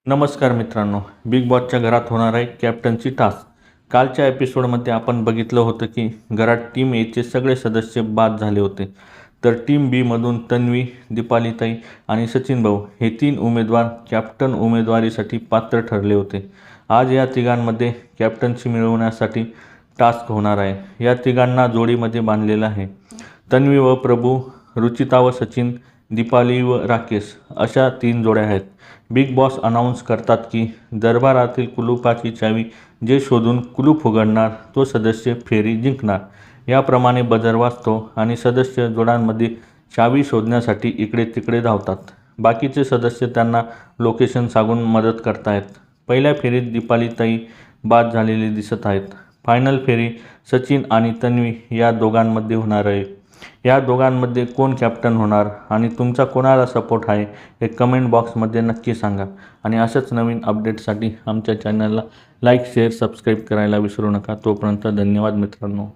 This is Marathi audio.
नमस्कार मित्रांनो, बिग बॉसच्या घरात होणार आहे कॅप्टनची टास्क। कालच्या एपिसोडमध्ये आपण बघितलं होतं की घरात टीम एचे सगळे सदस्य बाद झाले होते। तर टीम बी मधून तन्वी, दीपालीताई आणि सचिन भाऊ हे 3 उमेदवार कॅप्टन उमेदवारीसाठी पात्र ठरले होते। आज या तिघांमध्ये कॅप्टन्सी मिळवण्यासाठी टास्क होणार आहे। या तिघांना जोडीमध्ये बांधलेलं आहे। तन्वी व प्रभू, रुचिता व सचिन, दीपाली व राकेश अशा 3 जोड्या आहेत। बिग बॉस अनाऊन्स करतात की दरबारातील कुलूपाची चावी जे शोधून कुलूप उघडणार तो सदस्य फेरी जिंकणार। याप्रमाणे बजर वाजतो आणि सदस्य जोड्यांमध्ये चावी शोधण्यासाठी इकडे तिकडे धावतात। बाकीचे सदस्य त्यांना लोकेशन सांगून मदत करतायत। पहिल्या फेरीत दीपालीताई बाद झालेले दिसत आहेत। फायनल फेरी सचिन आणि तन्वी या दोघांमध्ये होणार आहे। या दोघांमध्ये कोण कॅप्टन होणार आणि तुमचा कोणाला सपोर्ट आहे हे कमेंट बॉक्समध्ये नक्की सांगा। आणि अशाच नवीन अपडेटसाठी आमच्या चॅनलला लाईक, शेअर, सबस्क्राईब करायला विसरू नका। तोपर्यंत धन्यवाद मित्रांनो।